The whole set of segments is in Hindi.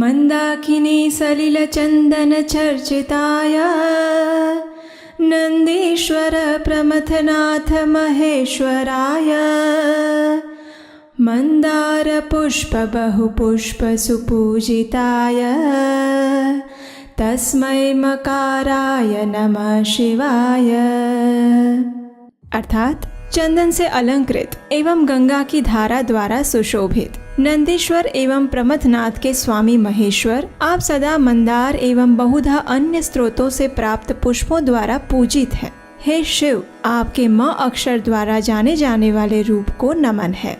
मंदाकिनी सलिलचंदन चर्चिताय नंदीश्वर प्रमथनाथ महेश्वराय मंदार पुष्प बहुपुष्प सुपूजिताय तस्मै मकाराय नमः शिवाय। अर्थात चंदन से अलंकृत एवं गंगा की धारा द्वारा सुशोभित नंदीश्वर एवं प्रमथनाथ के स्वामी महेश्वर, आप सदा मंदार एवं बहुधा अन्य स्रोतों से प्राप्त पुष्पों द्वारा पूजित हैं। हे शिव, आपके म अक्षर द्वारा जाने जाने वाले रूप को नमन है।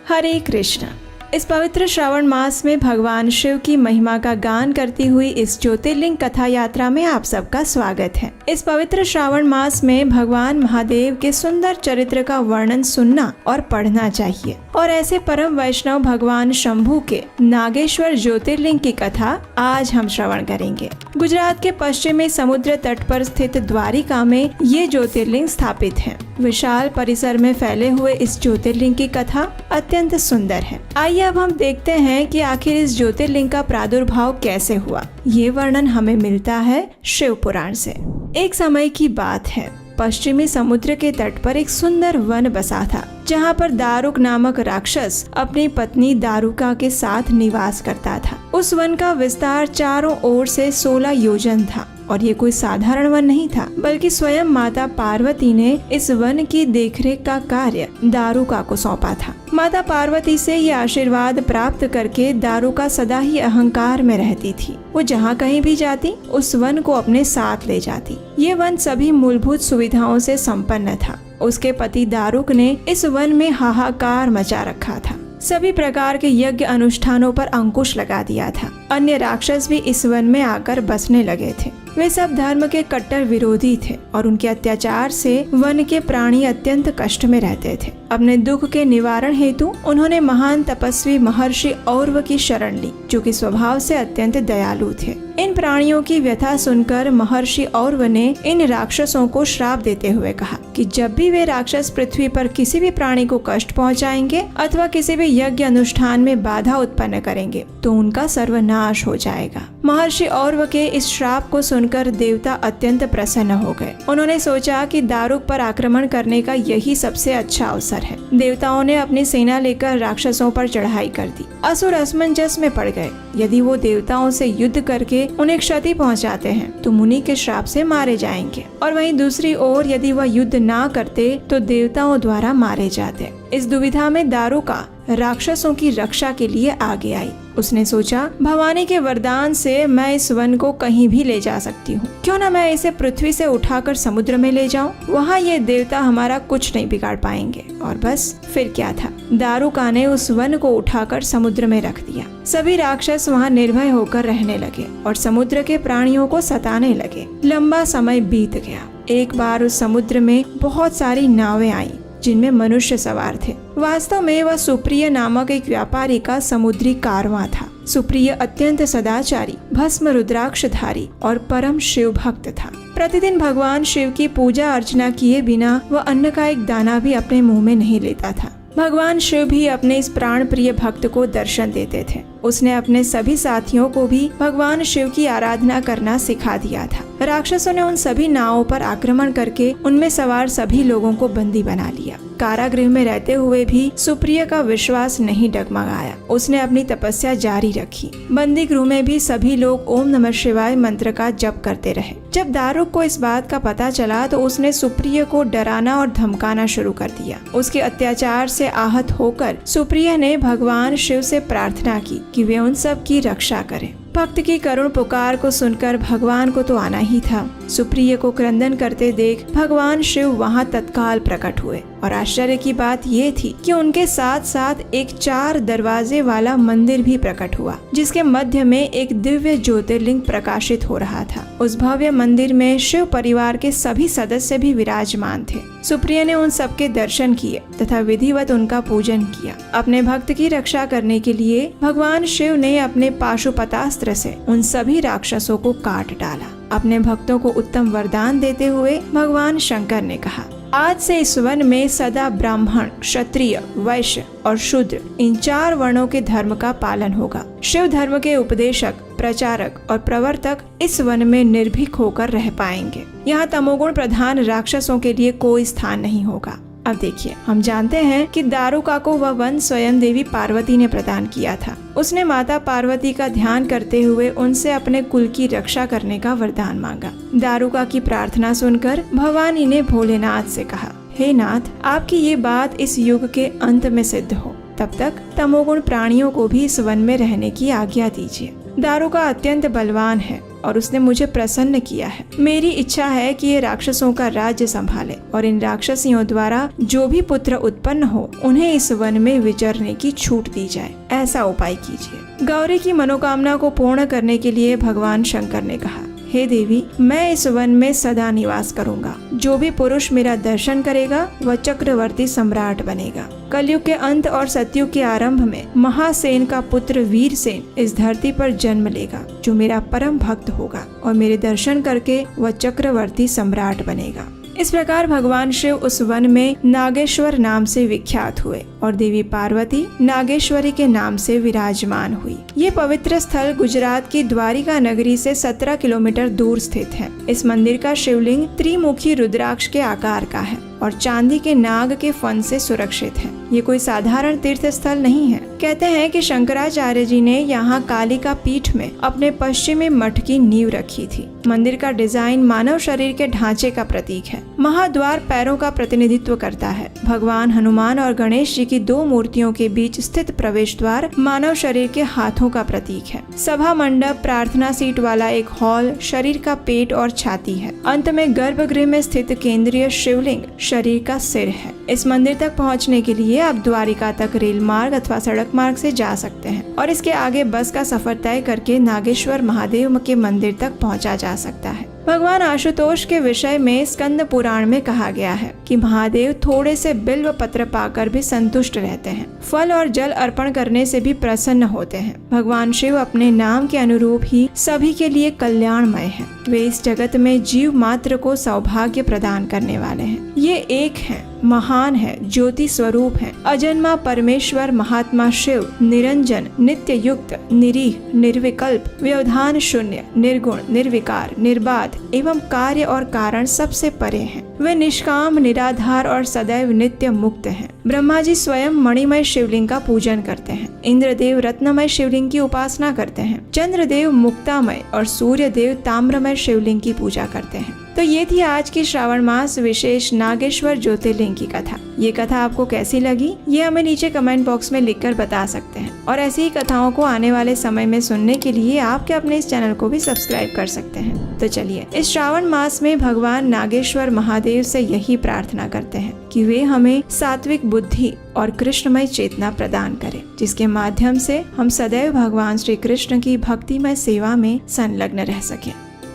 हरे कृष्ण। इस पवित्र श्रावण मास में भगवान शिव की महिमा का गान करती हुई इस ज्योतिर्लिंग कथा यात्रा में आप सबका स्वागत है। इस पवित्र श्रावण मास में भगवान महादेव के सुंदर चरित्र का वर्णन सुनना और पढ़ना चाहिए और ऐसे परम वैष्णव भगवान शंभू के नागेश्वर ज्योतिर्लिंग की कथा आज हम श्रवण करेंगे। गुजरात के पश्चिमी समुद्र तट पर स्थित द्वारिका में ये ज्योतिर्लिंग स्थापित है। विशाल परिसर में फैले हुए इस ज्योतिर्लिंग की कथा अत्यंत सुंदर है। आइए अब हम देखते हैं कि आखिर इस ज्योतिर्लिंग का प्रादुर्भाव कैसे हुआ। ये वर्णन हमें मिलता है शिव पुराण से। एक समय की बात है, पश्चिमी समुद्र के तट पर एक सुंदर वन बसा था, जहाँ पर दारुक नामक राक्षस अपनी पत्नी दारुका के साथ निवास करता था। उस वन का विस्तार चारों ओर से 16 योजन था और ये कोई साधारण वन नहीं था, बल्कि स्वयं माता पार्वती ने इस वन की देखरेख का कार्य दारुका को सौंपा था। माता पार्वती से ये आशीर्वाद प्राप्त करके दारुका सदा ही अहंकार में रहती थी। वो जहाँ कहीं भी जाती उस वन को अपने साथ ले जाती। ये वन सभी मूलभूत सुविधाओं से संपन्न था। उसके पति दारुक ने इस वन में हाहाकार मचा रखा था। सभी प्रकार के यज्ञ अनुष्ठानों पर अंकुश लगा दिया था। अन्य राक्षस भी इस वन में आकर बसने लगे थे। वे सब धर्म के कट्टर विरोधी थे और उनके अत्याचार से वन के प्राणी अत्यंत कष्ट में रहते थे। अपने दुख के निवारण हेतु उन्होंने महान तपस्वी महर्षि औरव की शरण ली, जो कि स्वभाव से अत्यंत दयालु थे। इन प्राणियों की व्यथा सुनकर महर्षि औरव ने इन राक्षसों को श्राप देते हुए कहा कि जब भी वे राक्षस पृथ्वी पर किसी भी प्राणी को कष्ट पहुंचाएंगे अथवा किसी भी यज्ञ अनुष्ठान में बाधा उत्पन्न करेंगे तो उनका सर्वनाश हो जाएगा। महर्षि औरव के इस श्राप को सुनकर देवता अत्यंत प्रसन्न हो गए। उन्होंने सोचा कि दारुक पर आक्रमण करने का यही सबसे अच्छा अवसर है। देवताओं ने अपनी सेना लेकर राक्षसों पर चढ़ाई कर दी। असुर असमंजस में पड़ गए। यदि वो देवताओं से युद्ध करके उन्हें क्षति पहुंचाते हैं तो मुनि के श्राप से मारे जाएंगे, और वहीं दूसरी ओर यदि वह युद्ध ना करते तो देवताओं द्वारा मारे जाते। इस दुविधा में दारुका राक्षसों की रक्षा के लिए आगे आई। उसने सोचा, भवानी के वरदान से मैं इस वन को कहीं भी ले जा सकती हूँ। क्यों न मैं इसे पृथ्वी से उठाकर समुद्र में ले जाऊं? वहाँ ये देवता हमारा कुछ नहीं बिगाड़ पाएंगे। और बस फिर क्या था, दारुका ने उस वन को उठाकर समुद्र में रख दिया। सभी राक्षस वहाँ निर्भय होकर रहने लगे और समुद्र के प्राणियों को सताने लगे। लंबा समय बीत गया। एक बार उस समुद्र में बहुत सारी नावें आईं जिनमें मनुष्य सवार थे। वास्तव में वह सुप्रिय नामक एक व्यापारी का समुद्री कारवां था। सुप्रिय अत्यंत सदाचारी, भस्म रुद्राक्षधारी और परम शिव भक्त था। प्रतिदिन भगवान शिव की पूजा अर्चना किए बिना वह अन्न का एक दाना भी अपने मुंह में नहीं लेता था। भगवान शिव भी अपने इस प्राण प्रिय भक्त को दर्शन देते थे। उसने अपने सभी साथियों को भी भगवान शिव की आराधना करना सिखा दिया था। राक्षसों ने उन सभी नावों पर आक्रमण करके उनमें सवार सभी लोगों को बंदी बना लिया। कारागृह में रहते हुए भी सुप्रिय का विश्वास नहीं डगमगाया। उसने अपनी तपस्या जारी रखी। बंदी गृह में भी सभी लोग ओम नमः शिवाय मंत्र का जप करते रहे। जब दारुक को इस बात का पता चला तो उसने सुप्रिय को डराना और धमकाना शुरू कर दिया। उसके अत्याचार से आहत होकर सुप्रिय ने भगवान शिव से प्रार्थना की कि वे उन सब की रक्षा करें। भक्त की करुण पुकार को सुनकर भगवान को तो आना ही था। सुप्रिय को क्रंदन करते देख भगवान शिव वहां तत्काल प्रकट हुए और आश्चर्य की बात ये थी कि उनके साथ साथ एक 4 दरवाजे वाला मंदिर भी प्रकट हुआ, जिसके मध्य में एक दिव्य ज्योतिर्लिंग प्रकाशित हो रहा था। उस भव्य मंदिर में शिव परिवार के सभी सदस्य भी विराजमान थे। सुप्रिय ने उन सबके दर्शन किए तथा विधिवत उनका पूजन किया। अपने भक्त की रक्षा करने के लिए भगवान शिव ने अपने पाशुपतास्त्र से उन सभी राक्षसों को काट डाला। अपने भक्तों को उत्तम वरदान देते हुए भगवान शंकर ने कहा, आज से इस वन में सदा ब्राह्मण, क्षत्रिय, वैश्य और शूद्र इन 4 वर्णों के धर्म का पालन होगा। शिव धर्म के उपदेशक, प्रचारक और प्रवर्तक इस वन में निर्भीक होकर रह पाएंगे। यहाँ तमोगुण प्रधान राक्षसों के लिए कोई स्थान नहीं होगा। अब देखिए, हम जानते हैं कि दारुका को वह वन स्वयं देवी पार्वती ने प्रदान किया था। उसने माता पार्वती का ध्यान करते हुए उनसे अपने कुल की रक्षा करने का वरदान मांगा। दारुका की प्रार्थना सुनकर भवानी ने भोलेनाथ से कहा, हे नाथ, आपकी ये बात इस युग के अंत में सिद्ध हो, तब तक तमोगुण प्राणियों को भी इस वन में रहने की आज्ञा दीजिए। दारुका अत्यंत बलवान है और उसने मुझे प्रसन्न किया है। मेरी इच्छा है कि ये राक्षसों का राज्य संभाले और इन राक्षसियों द्वारा जो भी पुत्र उत्पन्न हो उन्हें इस वन में विचरने की छूट दी जाए। ऐसा उपाय कीजिए। गौरी की मनोकामना को पूर्ण करने के लिए भगवान शंकर ने कहा, हे देवी, मैं इस वन में सदा निवास करूंगा। जो भी पुरुष मेरा दर्शन करेगा वह चक्रवर्ती सम्राट बनेगा। कलयुग के अंत और सतयुग के आरंभ में महासेन का पुत्र वीरसेन इस धरती पर जन्म लेगा, जो मेरा परम भक्त होगा और मेरे दर्शन करके वह चक्रवर्ती सम्राट बनेगा। इस प्रकार भगवान शिव उस वन में नागेश्वर नाम से विख्यात हुए और देवी पार्वती नागेश्वरी के नाम से विराजमान हुई। ये पवित्र स्थल गुजरात की द्वारिका नगरी से 17 किलोमीटर दूर स्थित है। इस मंदिर का शिवलिंग त्रिमुखी रुद्राक्ष के आकार का है और चांदी के नाग के फन से सुरक्षित है। ये कोई साधारण तीर्थ स्थल नहीं है। कहते हैं कि शंकराचार्य जी ने यहाँ कालिका पीठ में अपने पश्चिमी मठ की नींव रखी थी। मंदिर का डिजाइन मानव शरीर के ढांचे का प्रतीक है। महाद्वार पैरों का प्रतिनिधित्व करता है। भगवान हनुमान और गणेश जी की 2 मूर्तियों के बीच स्थित प्रवेश द्वार मानव शरीर के हाथों का प्रतीक है। सभा मंडप, प्रार्थना सीट वाला एक हॉल शरीर का पेट और छाती है। अंत में गर्भगृह में स्थित केंद्रीय शिवलिंग शरीर का सिर है। इस मंदिर तक पहुंचने के लिए आप द्वारिका तक रेल मार्ग अथवा सड़क मार्ग से जा सकते हैं और इसके आगे बस का सफर तय करके नागेश्वर महादेव के मंदिर तक पहुंचा जा सकता है। भगवान आशुतोष के विषय में स्कंद पुराण में कहा गया है कि महादेव थोड़े से बिल्व पत्र पाकर भी संतुष्ट रहते हैं। फल और जल अर्पण करने से भी प्रसन्न होते हैं। भगवान शिव अपने नाम के अनुरूप ही सभी के लिए कल्याणमय हैं। वे इस जगत में जीव मात्र को सौभाग्य प्रदान करने वाले हैं। ये एक हैं, महान है, ज्योति स्वरूप है, अजन्मा परमेश्वर महात्मा शिव, निरंजन, नित्य युक्त, निरीह, निर्विकल्प, व्यवधान शून्य, निर्गुण, निर्विकार, निर्बाध एवं कार्य और कारण सबसे परे हैं। वे निष्काम, निराधार और सदैव नित्य मुक्त हैं। ब्रह्मा जी स्वयं मणिमय शिवलिंग का पूजन करते हैं। इंद्रदेव रत्नमय शिवलिंग की उपासना करते हैं। चंद्रदेव मुक्तामय और सूर्य देव ताम्रमय शिवलिंग की पूजा करते हैं। तो ये थी आज की श्रावण मास विशेष नागेश्वर ज्योतिर्लिंग की कथा। ये कथा आपको कैसी लगी ये हमें नीचे कमेंट बॉक्स में लिखकर बता सकते हैं और ऐसी ही कथाओं को आने वाले समय में सुनने के लिए आपके अपने इस चैनल को भी सब्सक्राइब कर सकते हैं। तो चलिए इस श्रावण मास में भगवान नागेश्वर महादेव से यही प्रार्थना करते हैं कि वे हमें सात्विक बुद्धि और कृष्णमय चेतना प्रदान करें, जिसके माध्यम से हम सदैव भगवान श्री कृष्ण की भक्तिमय सेवा में संलग्न रह सकें।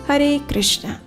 हरे कृष्णा।